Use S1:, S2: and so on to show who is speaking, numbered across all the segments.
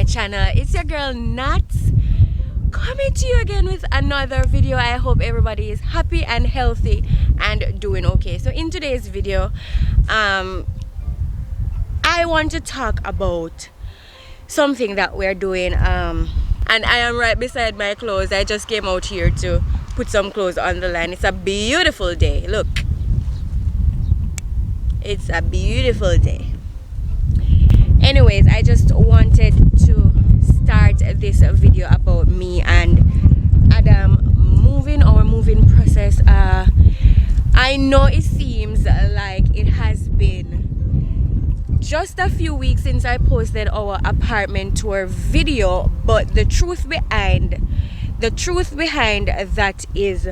S1: channel. It's your girl Nats, coming to you again with another video. I hope everybody is happy and healthy and doing okay. So in today's video, I want to talk about something that we're doing, and I am right beside my clothes. I just came out here to put some clothes on the line. It's a beautiful day. Look, it's a beautiful day. Anyways, I just wanted to start this video about me and Adam moving, our moving process. I know it seems like it has been just a few weeks since I posted our apartment tour video, but the truth behind that is,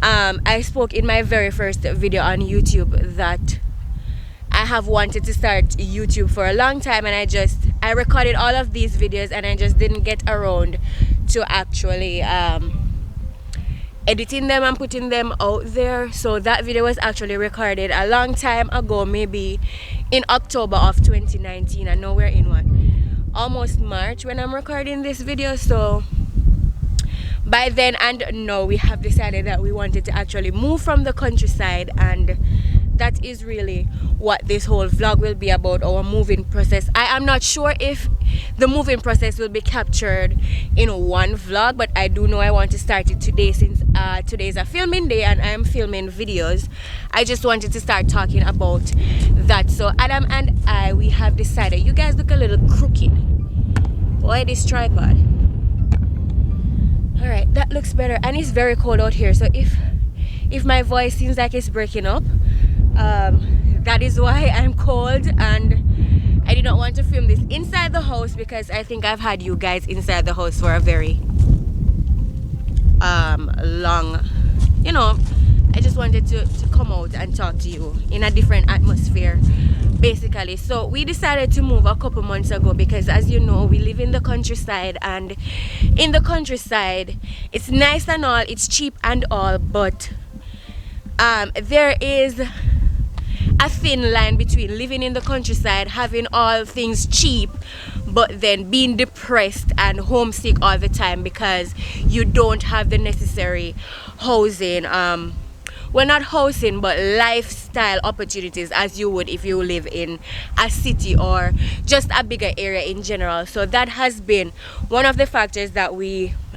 S1: I spoke in my very first video on YouTube that I have wanted to start YouTube for a long time, and I recorded all of these videos and I just didn't get around to actually editing them and putting them out there. So that video was actually recorded a long time ago, maybe in October of 2019, and now we're in what, almost March when I'm recording this video. So by then and now we have decided that we wanted to actually move from the countryside, and that is really what this whole vlog will be about, our moving process. I am not sure if the moving process will be captured in one vlog, but I do know I want to start it today, since today is a filming day and I am filming videos. I just wanted to start talking about that. So Adam and I, we have decided, you guys look a little crooked. Why this tripod? Alright, that looks better, and it's very cold out here, so if my voice seems like it's breaking up, that is why I'm cold, and I did not want to film this inside the house because I think I've had you guys inside the house for a very long, I just wanted to come out and talk to you in a different atmosphere, basically. So we decided to move a couple months ago because, as you know, we live in the countryside, and in the countryside it's nice and all, it's cheap and all, but there is a thin line between living in the countryside, having all things cheap, but then being depressed and homesick all the time because you don't have the necessary housing, well, not housing, but lifestyle opportunities as you would if you live in a city or just a bigger area in general. So that has been one of the factors that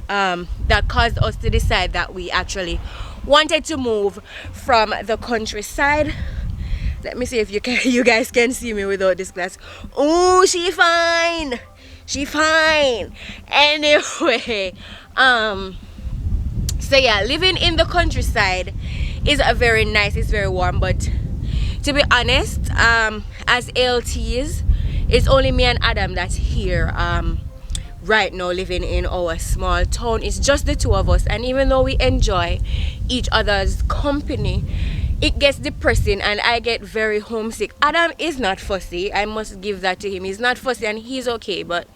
S1: that caused us to decide that we actually wanted to move from the countryside. Let me see if you guys can see me without this glass. Oh, she fine. Anyway, so yeah, living in the countryside is a very nice, it's very warm, but to be honest, as LTs, it's only me and Adam that's here right now, living in our small town. It's just the two of us, and even though we enjoy each other's company, it gets depressing and I get very homesick. Adam is not fussy, I must give that to him. He's not fussy and he's okay, but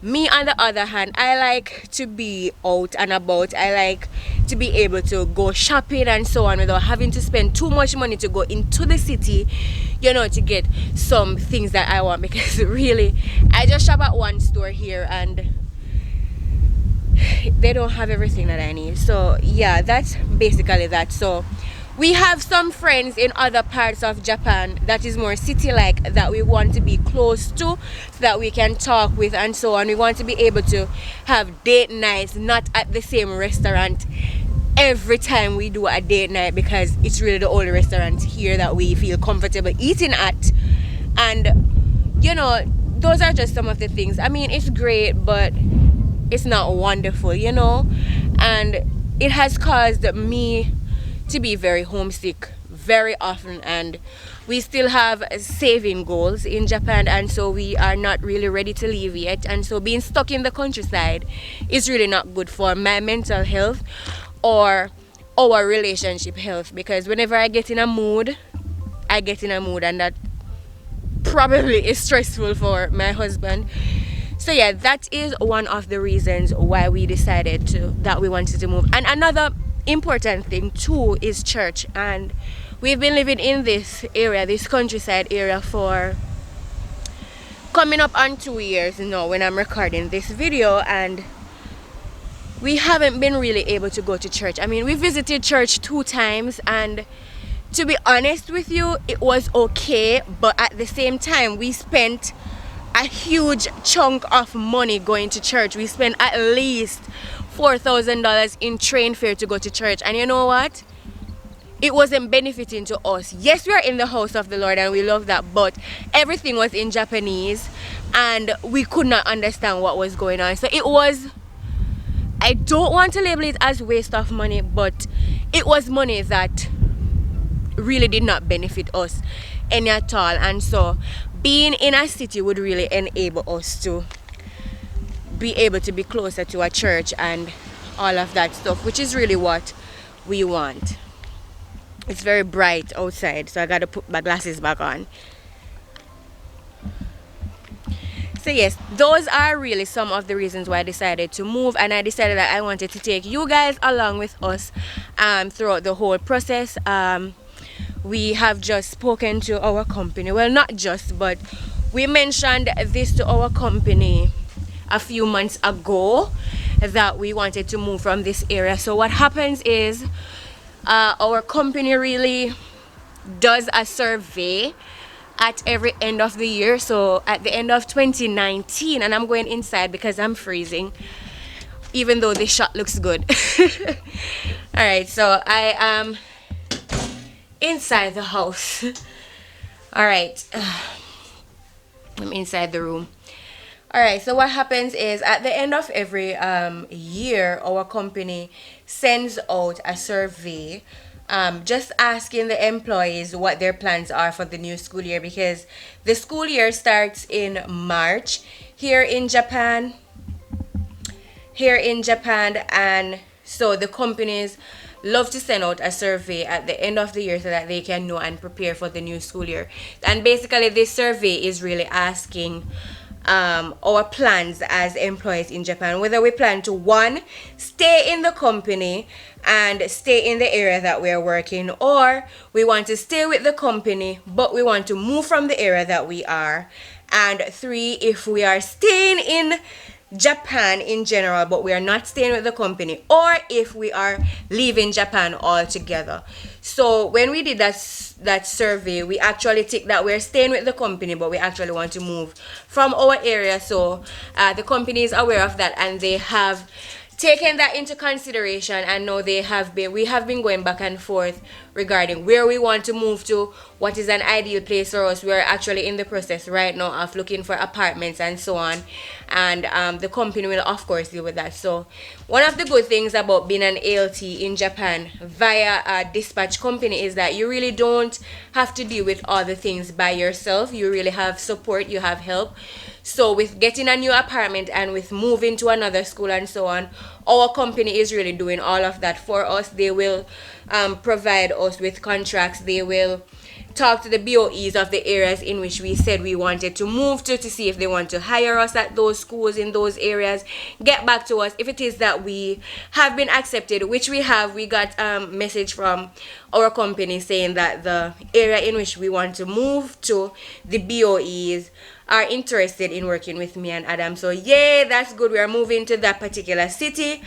S1: me on the other hand, I like to be out and about. I like to be able to go shopping and so on without having to spend too much money to go into the city, to get some things that I want, because really I just shop at one store here and they don't have everything that I need. So yeah, that's basically that. So we have some friends in other parts of Japan that is more city-like that we want to be close to, so that we can talk with and so on. We want to be able to have date nights, not at the same restaurant every time we do a date night, because it's really the only restaurant here that we feel comfortable eating at. And those are just some of the things. I mean, it's great, but it's not wonderful, and it has caused me to be very homesick very often, and we still have saving goals in Japan, and so we are not really ready to leave yet. And so being stuck in the countryside is really not good for my mental health or our relationship health, because whenever I get in a mood, and that probably is stressful for my husband. So yeah, that is one of the reasons why we decided that we wanted to move. And another important thing too is church, and we've been living in this area, this countryside area, for coming up on 2 years now when I'm recording this video, and we haven't been really able to go to church. I mean, we visited church 2 times, and to be honest with you, it was okay, but at the same time, we spent a huge chunk of money going to church. We spent at least $4,000 in train fare to go to church, and you know what? It wasn't benefiting to us. Yes, we are in the house of the Lord and we love that, but everything was in Japanese and we could not understand what was going on. So it was, I don't want to label it as waste of money, but it was money that really did not benefit us any at all. And so being in a city would really enable us to be able to be closer to a church and all of that stuff, which is really what we want. It's very bright outside, so I gotta put my glasses back on. So yes, those are really some of the reasons why I decided to move, and I decided that I wanted to take you guys along with us throughout the whole process. We have just spoken to our company, well, not just, but we mentioned this to our company a few months ago that we wanted to move from this area. So what happens is our company really does a survey at every end of the year. So at the end of 2019, and I'm going inside because I'm freezing, even though this shot looks good. All right, so I am inside the house. All right, I'm inside the room. All right, so what happens is at the end of every year, our company sends out a survey just asking the employees what their plans are for the new school year, because the school year starts in March here in Japan. And so the companies love to send out a survey at the end of the year so that they can know and prepare for the new school year. And basically this survey is really asking our plans as employees in Japan, whether we plan to, one, stay in the company and stay in the area that we are working, or we want to stay with the company but we want to move from the area that we are, and three, if we are staying in Japan in general but we are not staying with the company, or if we are leaving Japan altogether. So when we did that survey, we actually ticked that we're staying with the company but we actually want to move from our area. So the company is aware of that and they have taken that into consideration, and now we have been going back and forth regarding where we want to move to, what is an ideal place for us. We're actually in the process right now of looking for apartments and so on, and the company will of course deal with that. So one of the good things about being an ALT in Japan via a dispatch company is that you really don't have to deal with all the things by yourself. You really have support, you have help. So with getting a new apartment and with moving to another school and so on, our company is really doing all of that for us. They will provide us with contracts. They will talk to the BOEs of the areas in which we said we wanted to move to see if they want to hire us at those schools in those areas. Get back to us if it is that we have been accepted, which we have. We got a message from our company saying that the area in which we want to move to, the BOEs are interested in working with me and Adam. So yay, that's good. We are moving to that particular city,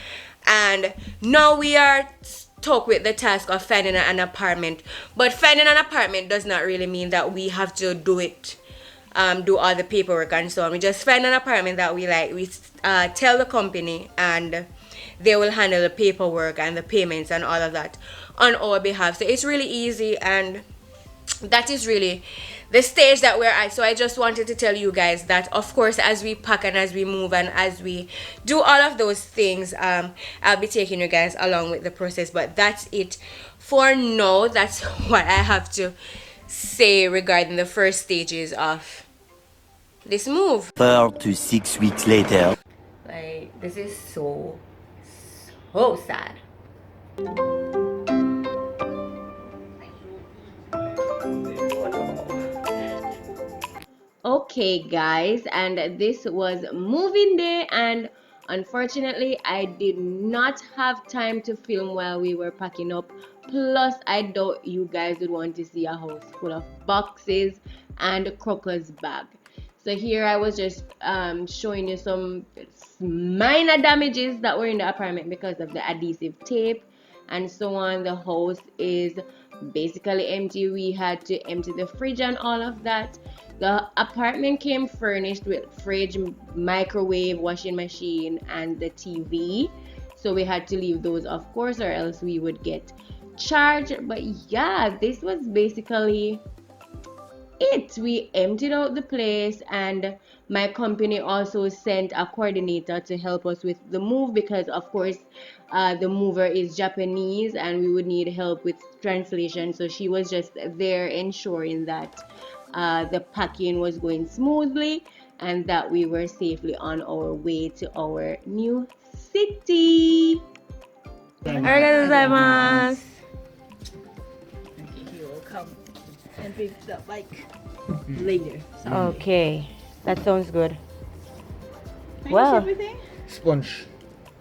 S1: and now we are stuck with the task of finding an apartment. But finding an apartment does not really mean that we have to do it, do all the paperwork and so on. We just find an apartment that we like. We tell the company and they will handle the paperwork and the payments and all of that on our behalf. So it's really easy, and that is really the stage that we're at. So I just wanted to tell you guys that, of course, as we pack and as we move and as we do all of those things, I'll be taking you guys along with the process. But that's it for now. That's what I have to say regarding the first stages of this move.
S2: 4 to 6 weeks later.
S1: Like, this is so sad. Okay guys, and this was moving day, and unfortunately I did not have time to film while we were packing up. Plus I doubt you guys would want to see a house full of boxes and Crockers bag. So here I was just showing you some minor damages that were in the apartment because of the adhesive tape and so on. The house is basically empty. We had to empty the fridge and all of that. The apartment came furnished with fridge, microwave, washing machine, and the TV. So we had to leave those, of course, or else we would get charged. But yeah, this was basically it. We emptied out the place, and my company also sent a coordinator to help us with the move because of course the mover is Japanese and we would need help with translation. So she was just there ensuring that the packing was going smoothly and that we were safely on our way to our new city. Arigatou gozaimasu.
S3: He will come and pick the bike later. So.
S1: Okay, that sounds good.
S3: Finish
S1: Well,
S3: everything?
S4: Sponge.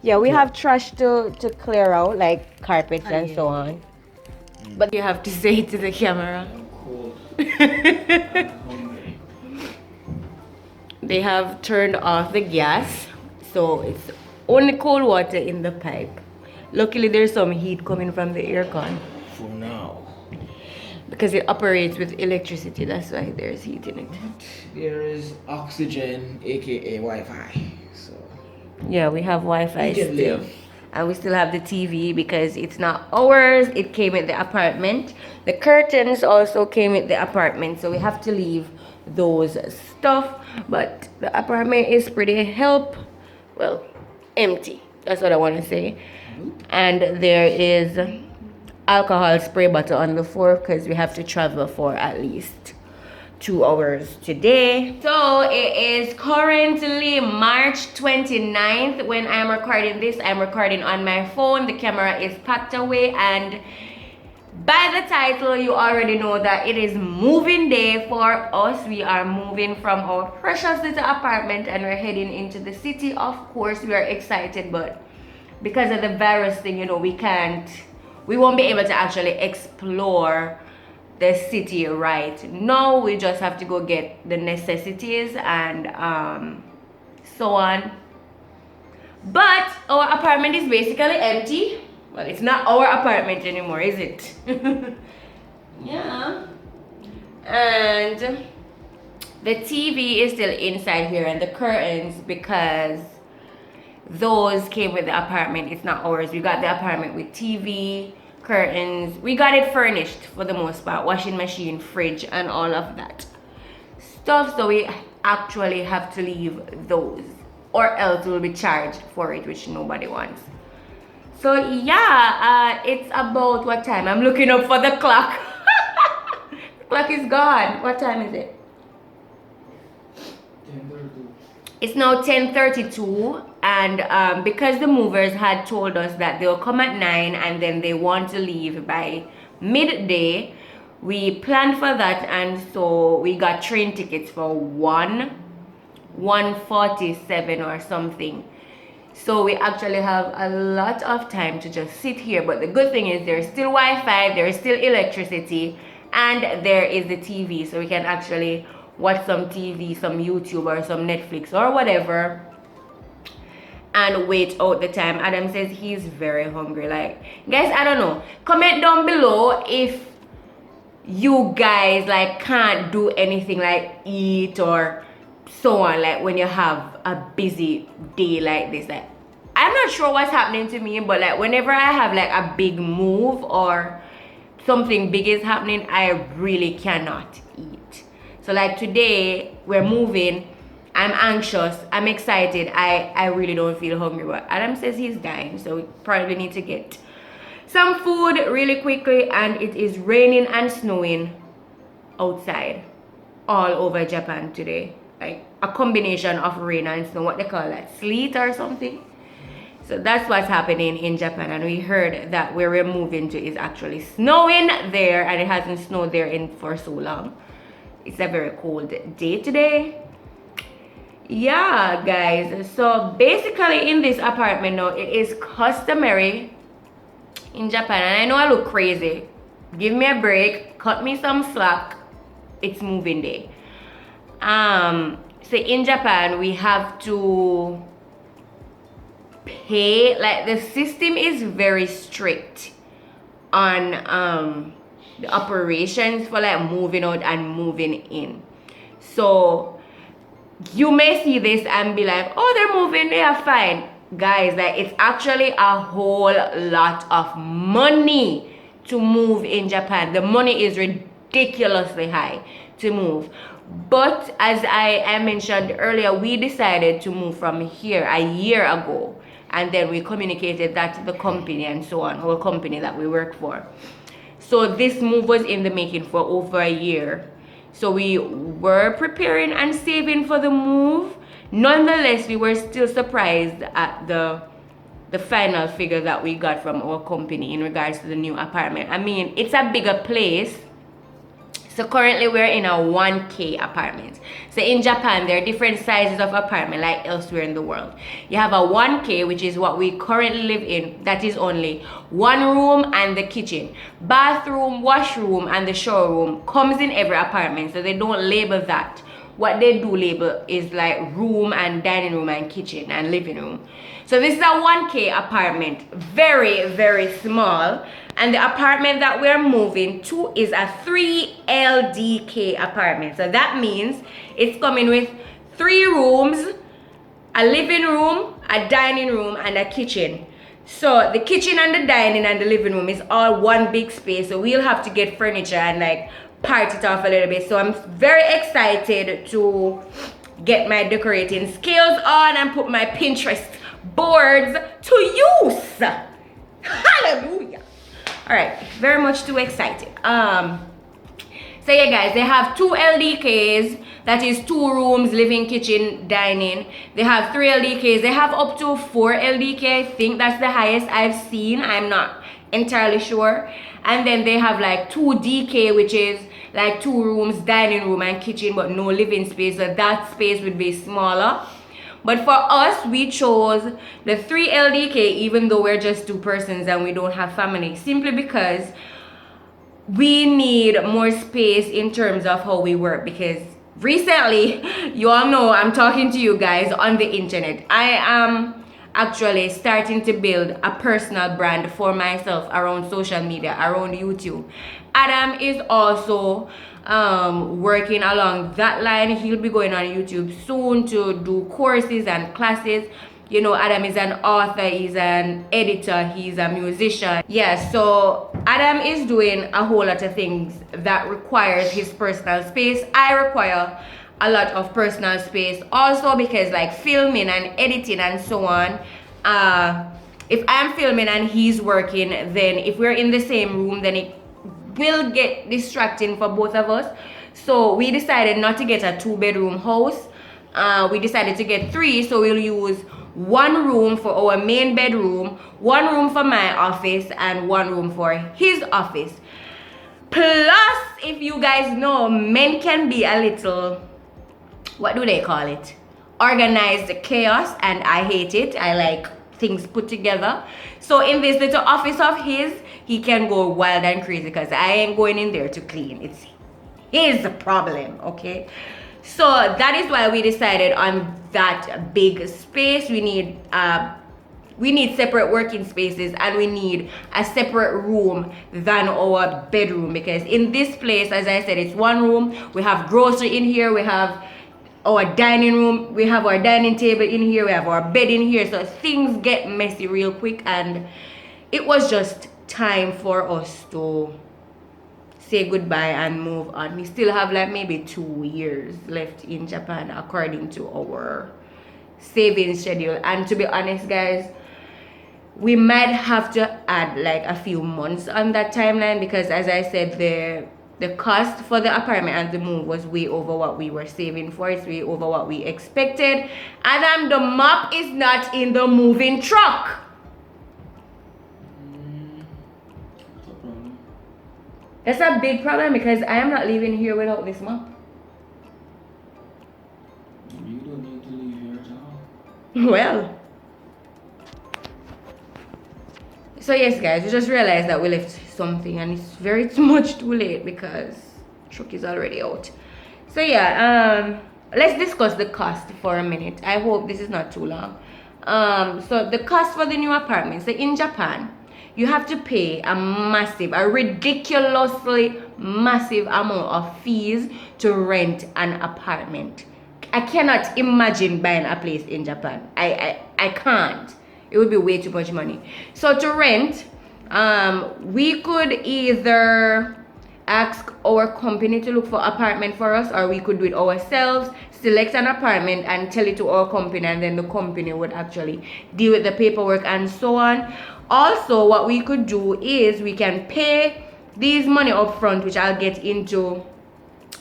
S1: yeah, we have trash to clear out, like carpets and
S3: yeah.
S1: so on. But you have to say it to the camera. They have turned off the gas, so it's only cold water in the pipe. Luckily, there's some heat coming from the aircon
S4: For now.
S1: because it operates with electricity. That's why there's heat in it.
S4: There is oxygen, aka Wi-Fi. So
S1: Yeah, we have Wi-Fi
S4: we can
S1: still.
S4: live.
S1: And we still have the TV because it's not ours. It came with the apartment. The curtains also came with the apartment. So we have to leave those stuff. But the apartment is pretty empty. That's what I want to say. And there is alcohol spray bottle on the floor because we have to travel for at least 2 hours today. So it is currently March 29th when I'm recording this. I'm recording on my phone. The camera is packed away, and by the title you already know that it is moving day for us. We are moving from our precious little apartment and we're heading into the city. Of course we are excited, but because of the virus thing, you know, we won't be able to actually explore the city right now. We just have to go get the necessities and so on. But our apartment is basically empty. Well, it's not our apartment anymore, is it? Yeah. And the TV is still inside here and the curtains, because those came with the apartment. It's not ours. We got the apartment with TV, curtains. We got it furnished for the most part, washing machine, fridge, and all of that stuff. So we actually have to leave those, or else we'll be charged for it, which nobody wants. So yeah, it's about what time? I'm looking up for the clock. The clock is gone. What time is it? It's now 10:32, and because the movers had told us that they'll come at 9 and then they want to leave by midday, we planned for that, and so we got train tickets for 1:47 or something. So we actually have a lot of time to just sit here. But the good thing is there's still Wi-Fi, there's still electricity, and there is the TV, so we can actually watch some TV, some YouTube or some Netflix or whatever, and wait out the time. Adam says he's very hungry. Like, guys, I don't know, comment down below if you guys like can't do anything like eat or so on, like when you have a busy day like this. Like, I'm not sure what's happening to me, but like whenever I have like a big move or something big is happening, I really cannot eat. So like today we're moving, I'm anxious, I'm excited, I really don't feel hungry. But Adam says he's dying, so we probably need to get some food really quickly. And it is raining and snowing outside all over Japan today, like a combination of rain and snow. What they call that, sleet or something? So that's what's happening in Japan, and we heard that where we're moving to is actually snowing there, and it hasn't snowed there for so long. It's a very cold day today. Yeah, guys, so basically in this apartment now, it is customary in Japan, and I know I look crazy, give me a break, cut me some slack, it's moving day. so in Japan we have to pay, like the system is very strict on the operations for like moving out and moving in. So you may see this and be like, oh, they're moving, they are fine. Guys, like it's actually a whole lot of money to move in Japan. The money is ridiculously high to move. But as I mentioned earlier, we decided to move from here a year ago, and then we communicated that to the company and so on, our company that we work for. So this move was in the making for over a year. So we were preparing and saving for the move. Nonetheless, we were still surprised at the final figure that we got from our company in regards to the new apartment. I mean, it's a bigger place. So currently we're in a 1K apartment. So in Japan, there are different sizes of apartment like elsewhere in the world. You have a 1K, which is what we currently live in. That is only one room and the kitchen. Bathroom, washroom, and the shower room comes in every apartment. So they don't label that. What they do label is like room and dining room and kitchen and living room. So this is a 1K apartment, very, very small. And the apartment that we're moving to is a 3 LDK apartment. So that means it's coming with 3 rooms, a living room, a dining room, and a kitchen. So the kitchen and the dining and the living room is all one big space. So we'll have to get furniture and like part it off a little bit. So I'm very excited to get my decorating skills on and put my Pinterest boards to use. Hallelujah. All right, very much too excited. So yeah guys, they have 2 LDKs, that is 2 rooms, living, kitchen, dining. They have 3 LDKs. They have up to 4 LDK. I think that's the highest I've seen. I'm not entirely sure. And then they have like 2 DK, which is like 2 rooms, dining room and kitchen, but no living space. So that space would be smaller. But for us, we chose the 3 LDK, even though we're just 2 persons and we don't have family, simply because we need more space in terms of how we work. Because recently, you all know I'm talking to you guys on the internet. I am actually starting to build a personal brand for myself around social media, around YouTube. Adam is also working along that line. He'll be going on YouTube soon to do courses and classes. You know, Adam is an author, he's an editor, he's a musician. Yeah, so Adam is doing a whole lot of things that requires his personal space. I require a lot of personal space also, because like filming and editing and so on, if I'm filming and he's working, then if we're in the same room, then it will get distracting for both of us. So we decided not to get a 2-bedroom house. We decided to get 3, so we'll use 1 room for our main bedroom, 1 room for my office, and 1 room for his office. Plus, if you guys know, men can be a little, what do they call it, organized chaos, and I hate it. I like things put together. So in this little office of his, he can go wild and crazy, because I ain't going in there to clean. It's his problem, okay? So that is why we decided on that big space. We need separate working spaces, and we need a separate room than our bedroom, because in this place, as I said, it's 1 room. We have grocery in here, we have our dining room, we have our dining table in here, we have our bed in here. So things get messy real quick, and it was just time for us to say goodbye and move on. We still have like maybe 2 years left in Japan according to our saving schedule. And to be honest guys, we might have to add like a few months on that timeline, because as I said, the cost for the apartment and the move was way over what we were saving for. It's way over what we expected. And the mop is not in the moving truck. That's a big problem, because I am not leaving here without this mop.
S4: You don't need to leave here at all.
S1: Well. So yes guys, we just realized that we left something, and it's very much too late because truck is already out. So yeah, let's discuss the cost for a minute. I hope this is not too long. So the cost for the new apartments. So in Japan, you have to pay a ridiculously massive amount of fees to rent an apartment. I cannot imagine buying a place in Japan. I can't. It would be way too much money. So to rent, we could either ask our company to look for apartment for us, or we could do it ourselves, select an apartment and tell it to our company, and then the company would actually deal with the paperwork and so on. Also, what we could do is we can pay these money up front, which I'll get into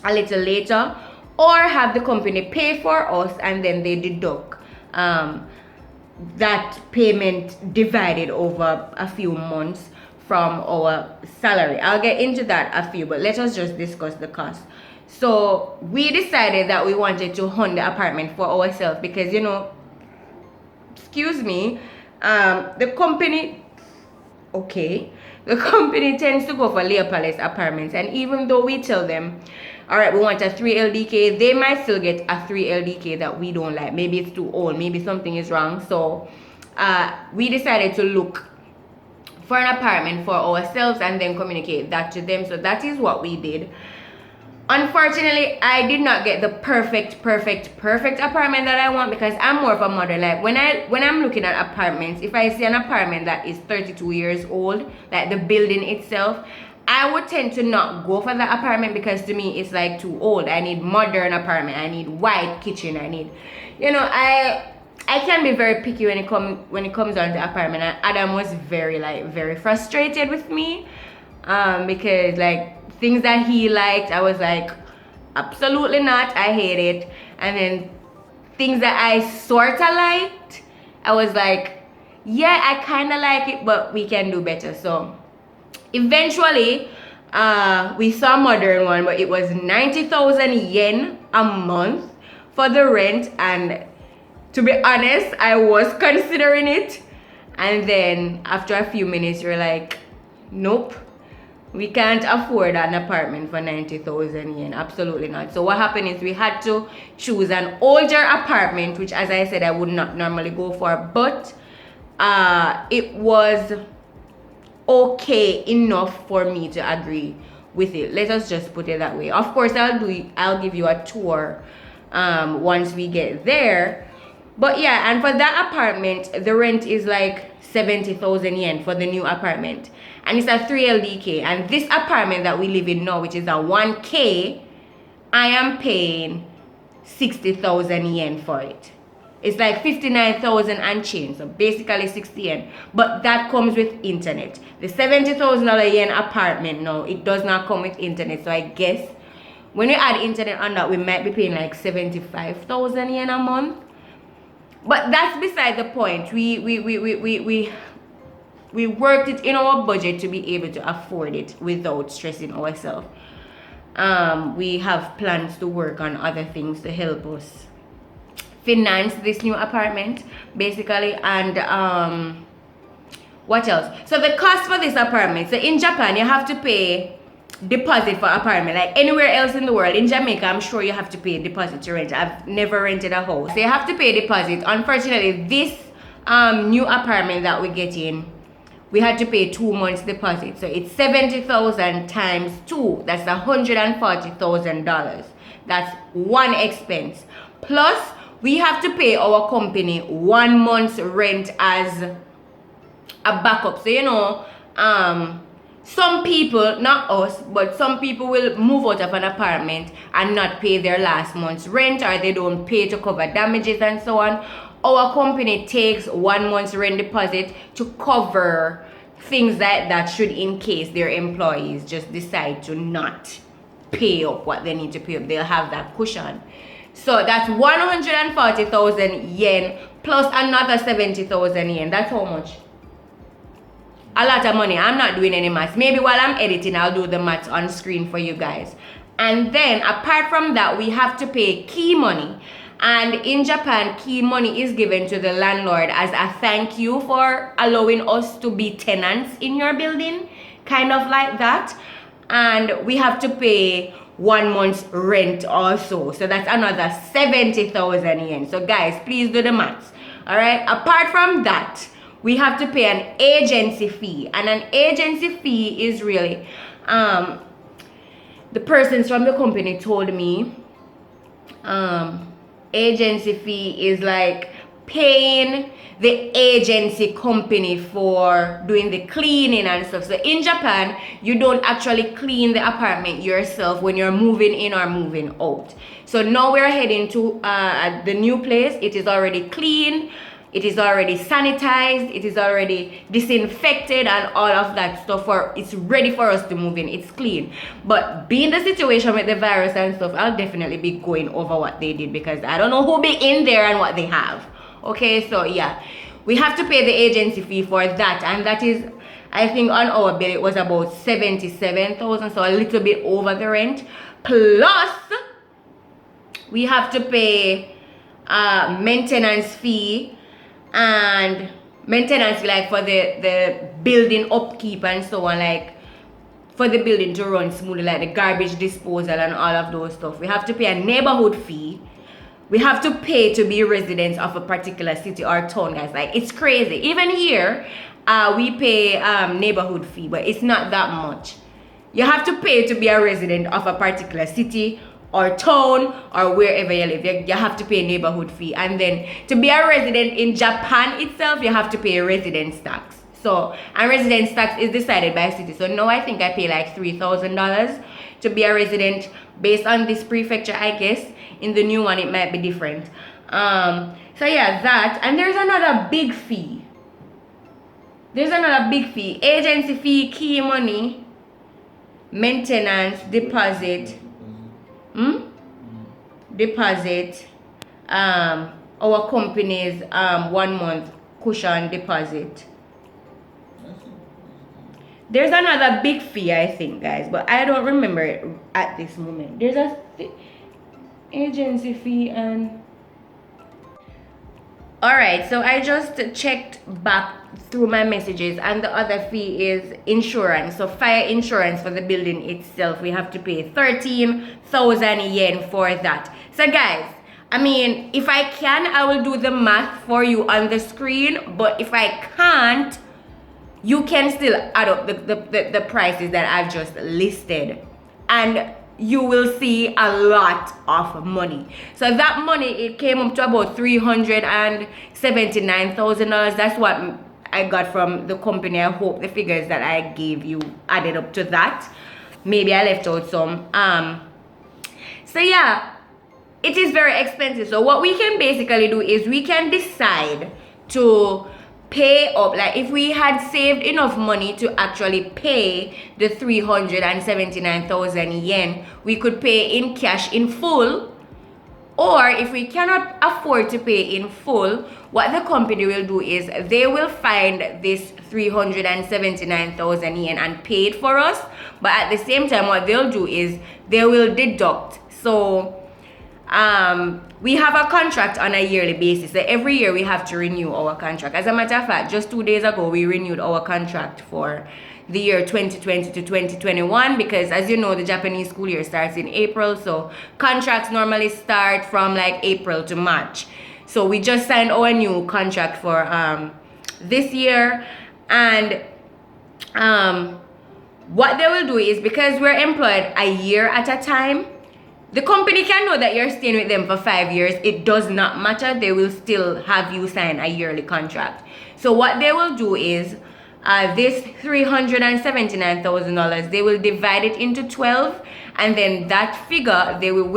S1: a little later, or have the company pay for us and then they deduct that payment divided over a few months from our salary. I'll get into that but let us just discuss the cost. So we decided that we wanted to hunt the apartment for ourselves because, you know, excuse me, the company tends to go for Leo Palace apartments, and even though we tell them, all right, we want a 3 LDK, they might still get a 3 LDK that we don't like. Maybe it's too old, maybe something is wrong. So we decided to look for an apartment for ourselves and then communicate that to them. So that is what we did. Unfortunately, I did not get the perfect apartment that I want, because I'm more of a mother. Like when I'm looking at apartments, if I see an apartment that is 32 years old, like the building itself, I would tend to not go for that apartment, because to me it's like too old. I need modern apartment. I need white kitchen. I need, you know, I can be very picky when it comes down to apartment. And Adam was very frustrated with me, because like things that he liked, I was like, absolutely not, I hate it. And then things that I sorta liked, I was like, yeah, I kinda like it, but we can do better. So eventually we saw a modern one, but it was 90,000 yen a month for the rent, and to be honest, I was considering it, and then after a few minutes you're like, nope, we can't afford an apartment for 90,000 yen. Absolutely not. So what happened is we had to choose an older apartment, which, as I said, I would not normally go for, but it was okay enough for me to agree with it. Let us just put it that way. Of course, I'll give you a tour once we get there. But yeah, and for that apartment, the rent is like 70,000 yen for the new apartment, and it's a 3 LDK. And this apartment that we live in now, which is a 1K, I am paying 60,000 yen for it. It's like 59,000 and change, so basically 60 yen. But that comes with internet. The $70,000 yen apartment now, it does not come with internet. So I guess when we add internet on that, we might be paying like 75,000 yen a month. But that's beside the point. We worked it in our budget to be able to afford it without stressing ourselves. We have plans to work on other things to help us finance this new apartment, basically. And what else? So the cost for this apartment. So in Japan, you have to pay deposit for apartment. Like anywhere else in the world, in Jamaica, I'm sure you have to pay a deposit to rent. I've never rented a house, so you have to pay a deposit. Unfortunately, this new apartment that we get in, we had to pay 2 months deposit. So it's 70,000 times 2. That's $140,000. That's one expense. Plus, we have to pay our company 1 month's rent as a backup. So you know, some people, not us, but some people will move out of an apartment and not pay their last month's rent, or they don't pay to cover damages and so on. Our company takes 1 month's rent deposit to cover things like that, should in case their employees just decide to not pay up what they need to pay up. They'll have that cushion. So that's 140,000 yen plus another 70,000 yen. That's how much? A lot of money. I'm not doing any maths. Maybe while I'm editing, I'll do the maths on screen for you guys. And then apart from that, we have to pay key money. And in Japan, key money is given to the landlord as a thank you for allowing us to be tenants in your building, kind of like that. and we have to pay 1 month's rent also. So that's another 70,000 yen. So guys, please do the maths. All right. Apart from that, we have to pay an agency fee, and an agency fee is really, the persons from the company told me, agency fee is like paying the agency company for doing the cleaning and stuff. So in Japan, you don't actually clean the apartment yourself when you're moving in or moving out. So now we're heading to the new place. It is already clean, it is already sanitized, it is already disinfected and all of that stuff. It's ready for us to move in. It's clean. But being the situation with the virus and stuff, I'll definitely be going over what they did, because I don't know who be in there and what they have. Okay, so yeah, we have to pay the agency fee for that, and that is, I think on our bill it was about 77,000, so a little bit over the rent. Plus we have to pay maintenance fee, and maintenance fee like for the building upkeep and so on, like for the building to run smoothly, like the garbage disposal and all of those stuff. We have to pay a neighborhood fee. We have to pay to be residents of a particular city or town, guys. Like, it's crazy. Even here, we pay neighborhood fee, but it's not that much. You have to pay to be a resident of a particular city or town or wherever you live. You have to pay neighborhood fee. And then to be a resident in Japan itself, you have to pay residence tax. So, and residence tax is decided by city. So now I think I pay like $3,000 to be a resident based on this prefecture, I guess. In the new one, it might be different. So yeah, that. And there's another big fee. There's another big fee. Agency fee, key money, maintenance, deposit. Deposit. Our company's 1 month cushion deposit. There's another big fee, I think, guys, but I don't remember it at this moment. There's a agency fee and... Alright, so I just checked back through my messages, and the other fee is insurance. So fire insurance for the building itself, we have to pay 13,000 yen for that. So guys, I mean, if I can, I will do the math for you on the screen, but if I can't, you can still add up the prices that I've just listed, and you will see a lot of money. So that money, it came up to about $379,000. That's what I got from the company. I hope the figures that I gave you added up to that. Maybe I left out some. So yeah, it is very expensive. So what we can basically do is we can decide to pay up, like if we had saved enough money to actually pay the 379,000 yen, we could pay in cash in full. Or if we cannot afford to pay in full, what the company will do is they will find this 379,000 yen and pay it for us. But at the same time, what they'll do is they will deduct. So we have a contract on a yearly basis. So every year we have to renew our contract. As a matter of fact, just 2 days ago, we renewed our contract for the year 2020 to 2021, because as you know, the Japanese school year starts in April. So contracts normally start from like April to March. So we just signed our new contract for this year. And what they will do is, because we're employed a year at a time, the company can know that you're staying with them for 5 years. It does not matter. They will still have you sign a yearly contract. So what they will do is this $379,000, they will divide it into 12, and then that figure they will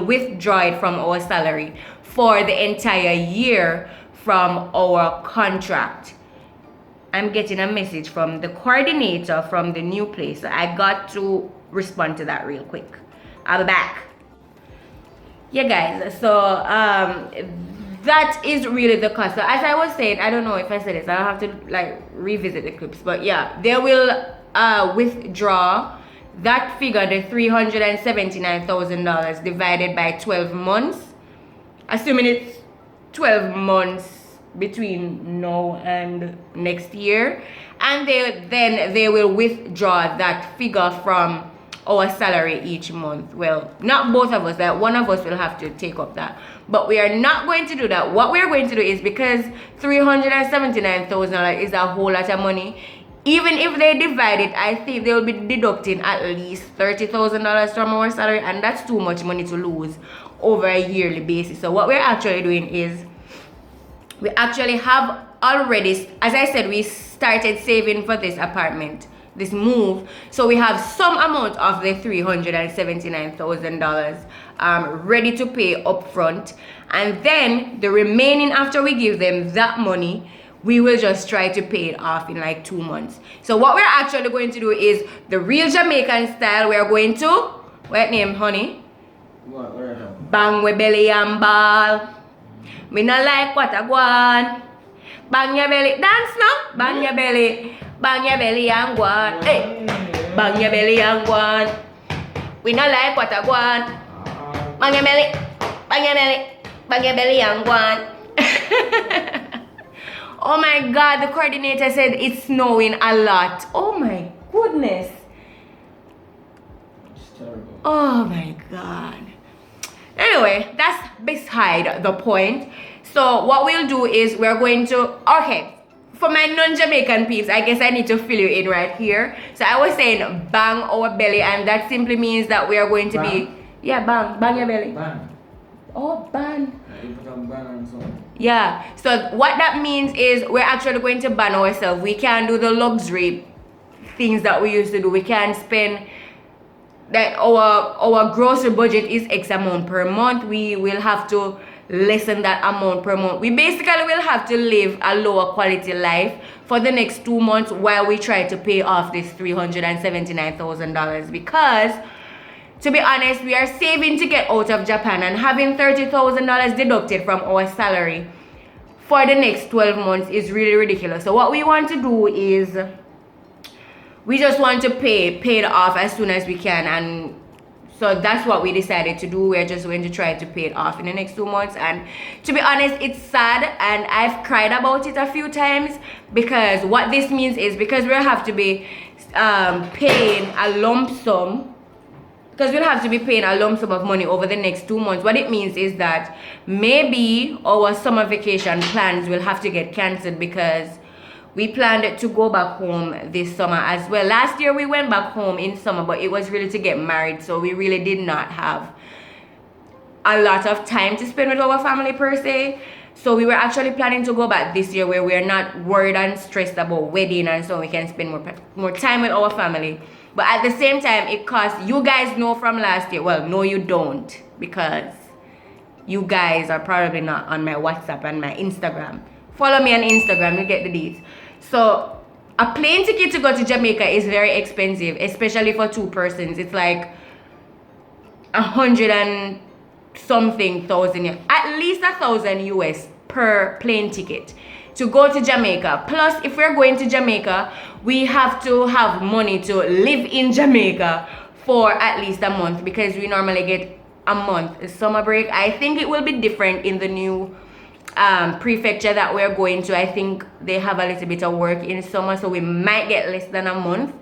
S1: withdraw it from our salary for the entire year from our contract. I'm getting a message from the coordinator from the new place, so I got to respond to that real quick. I'll be back. Yeah, guys, so that is really the cost. So as I was saying, I don't know if I said this, I'll have to like revisit the clips, but yeah, they will withdraw that figure, the $379,000 divided by 12 months, assuming it's 12 months between now and next year, and they will withdraw that figure from our salary each month. Well, not both of us, that one of us will have to take up that, but we are not going to do that. What we're going to do is, because $379,000 is a whole lot of money, even if they divide it, I think they will be deducting at least $30,000 from our salary, and that's too much money to lose over a yearly basis. So what we're actually doing is, we actually have already, as I said, we started saving for this apartment, this move. So we have some amount of the $379,000 ready to pay upfront, and then the remaining, after we give them that money, we will just try to pay it off in like 2 months. So what we're actually going to do is the real Jamaican style. We're going to, what name, honey?
S4: What
S1: Bang we belly and ball. Me not like what I want. Bang your belly, dance now. Bang your belly and go on. Hey, bang your belly and go on. We not like what I want. Bang your belly, bang your belly, bang your belly and go on. Oh my God, the coordinator said it's snowing a lot. Oh my goodness.
S4: It's terrible.
S1: Oh my God. Anyway, that's beside the point. So what we'll do is we're going to, okay, for my non-Jamaican peeps, I guess I need to fill you in right here. So I was saying bang our belly, and that simply means that we are going to be, yeah, bang your belly.
S4: Ban.
S1: Oh, bang.
S4: You put on ban and so on.
S1: Yeah, so what that means is we're actually going to ban ourselves. We can't do the luxury things that we used to do. We can't spend, that our grocery budget is X amount per month. We will have to lessen that amount per month. We basically will have to live a lower quality life for the next 2 months while we try to pay off this $379,000, because to be honest, we are saving to get out of Japan, and having $30,000 deducted from our salary for the next 12 months is really ridiculous. So what we want to do is, we just want to pay it off as soon as we can, and so that's what we decided to do. We're just going to try to pay it off in the next 2 months. And to be honest, it's sad, and I've cried about it a few times, because what this means is, because we'll have to be paying a lump sum, because we'll have to be paying a lump sum of money over the next 2 months. What it means is that maybe our summer vacation plans will have to get cancelled, because we planned to go back home this summer as well. Last year we went back home in summer, but it was really to get married, so we really did not have a lot of time to spend with our family per se. So we were actually planning to go back this year, where we're not worried and stressed about wedding, and so we can spend more time with our family. But at the same time, it costs, you guys know from last year, well, no you don't, because you guys are probably not on my WhatsApp and my Instagram. Follow me on Instagram, you get the deets. So a plane ticket to go to Jamaica is very expensive, especially for 2 persons. It's like 100 and something thousand, at least $1,000 US per plane ticket to go to Jamaica. Plus, if we're going to Jamaica, we have to have money to live in Jamaica for at least a month, because we normally get a month summer break. I think it will be different in the new prefecture that we're going to. I think they have a little bit of work in summer, so we might get less than a month,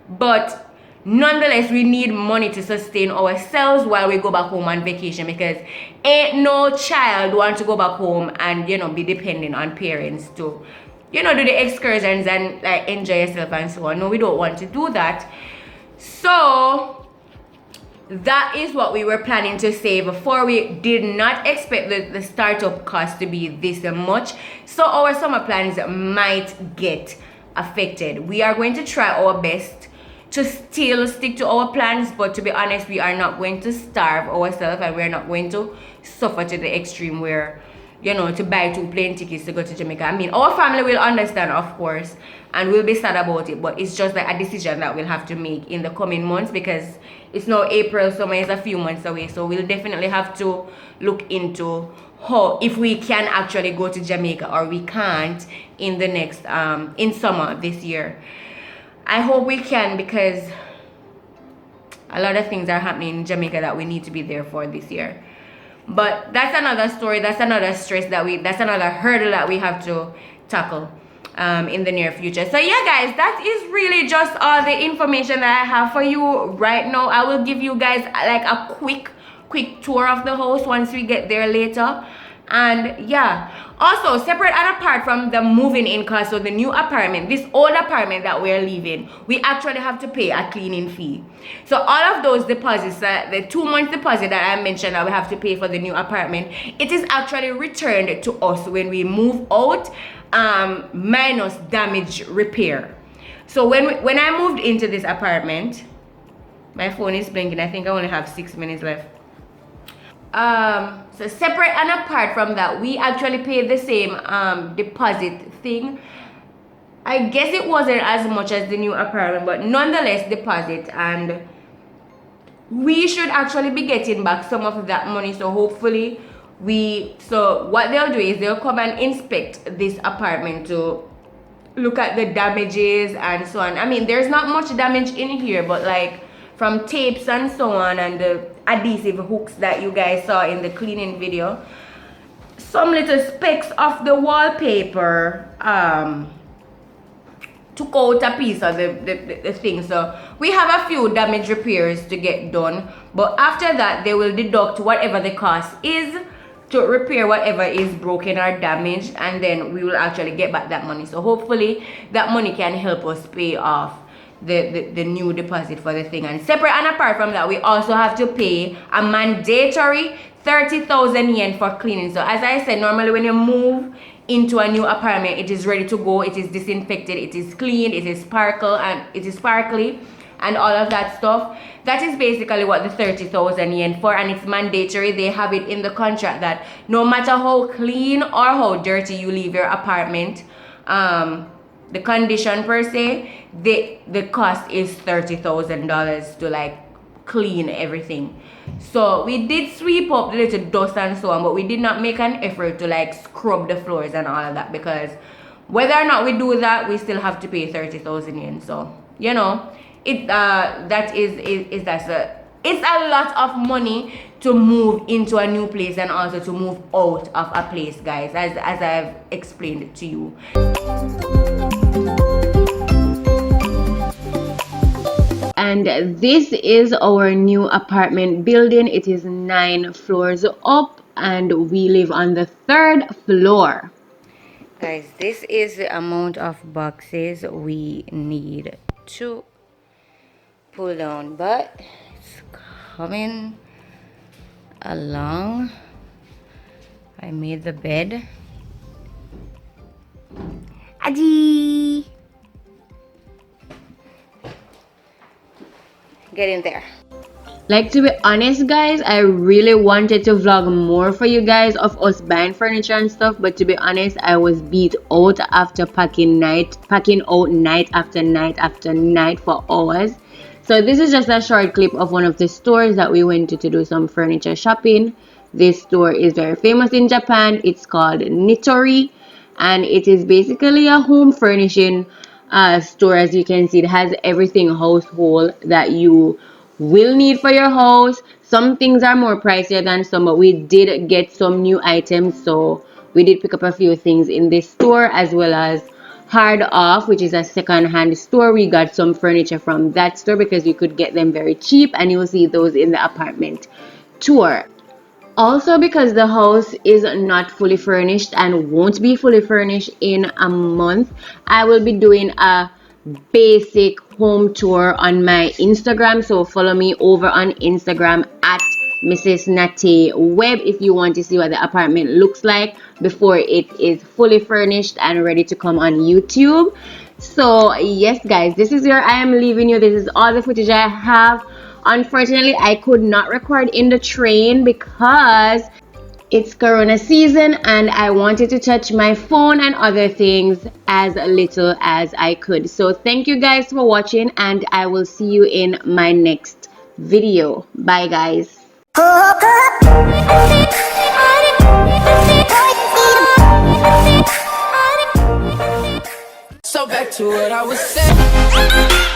S1: but nonetheless we need money to sustain ourselves while we go back home on vacation, because ain't no child want to go back home and, you know, be dependent on parents to, you know, do the excursions and like enjoy yourself and so on. No, we don't want to do that. So that is what we were planning to save for. We did not expect the startup cost to be this much, so our summer plans might get affected. We are going to try our best to still stick to our plans, but to be honest, we are not going to starve ourselves, and we're not going to suffer to the extreme where, you know, to buy 2 plane tickets to go to Jamaica. I mean, our family will understand, of course, and we'll be sad about it, but it's just like a decision that we'll have to make in the coming months, because it's now April, summer is a few months away. So we'll definitely have to look into how, if we can actually go to Jamaica or we can't in the next in summer this year. I hope we can, because a lot of things are happening in Jamaica that we need to be there for this year. But that's another story. That's another stress that's another hurdle that we have to tackle in the near future. So yeah, guys, that is really just all the information that I have for you right now. I will give you guys like a quick tour of the house once we get there later. And yeah, also separate and apart from the moving in cost, so the new apartment, this old apartment that we're leaving, we actually have to pay a cleaning fee. So all of those deposits, the 2 month deposit that I mentioned that we have to pay for the new apartment, it is actually returned to us when we move out, minus damage repair. So when I moved into this apartment, my phone is blinking. I think I only have 6 minutes left. So separate and apart from that, we actually paid the same deposit thing. I guess it wasn't as much as the new apartment, but nonetheless deposit, and we should actually be getting back some of that money. So hopefully so what they'll do is they'll come and inspect this apartment to look at the damages and so on. I mean, there's not much damage in here, but like from tapes and so on, and the adhesive hooks that you guys saw in the cleaning video, some little specks of the wallpaper took out a piece of the thing. So we have a few damage repairs to get done, but after that they will deduct whatever the cost is to repair whatever is broken or damaged, and then we will actually get back that money. So hopefully that money can help us pay off the new deposit for the thing. And separate and apart from that, we also have to pay a mandatory 30,000 yen for cleaning. So as I said, normally when you move into a new apartment, it is ready to go, it is disinfected, it is clean, it is sparkly and all of that stuff. That is basically what the 30,000 yen for, and it's mandatory. They have it in the contract that no matter how clean or how dirty you leave your apartment, the condition per se, the cost is $30,000 to like clean everything. So we did sweep up the little dust and so on, but we did not make an effort to like scrub the floors and all of that, because whether or not we do that, we still have to pay 30,000 yen. So you know, it's a lot of money to move into a new place and also to move out of a place, guys, as I've explained to you. And this is our new apartment building. It is 9 floors up and we live on the 3rd floor. Guys, this is the amount of boxes we need to pull down, but it's coming along. I made the bed. Adi! Get in there. Like, to be honest, guys, I really wanted to vlog more for you guys of us buying furniture and stuff, but to be honest, I was beat out after packing out night after night after night for hours. So this is just a short clip of one of the stores that we went to do some furniture shopping. This store is very famous in Japan. It's called Nitori, and it is basically a home furnishing store. As you can see, it has everything household that you will need for your house. Some things are more pricier than some, but we did get some new items, so we did pick up a few things in this store, as well as Hard Off, which is a second-hand store. We got some furniture from that store because you could get them very cheap, and you will see those in the apartment tour. Also, because the house is not fully furnished and won't be fully furnished in a month, I will be doing a basic home tour on my Instagram. So follow me over on Instagram at Mrs. Nate Web if you want to see what the apartment looks like before it is fully furnished and ready to come on YouTube. So yes, guys, this is where I am leaving you. This is all the footage I have. Unfortunately, I could not record in the train because it's Corona season and I wanted to touch my phone and other things as little as I could. So thank you guys for watching, and I will see you in my next video. Bye, guys.
S5: So back to what I was saying.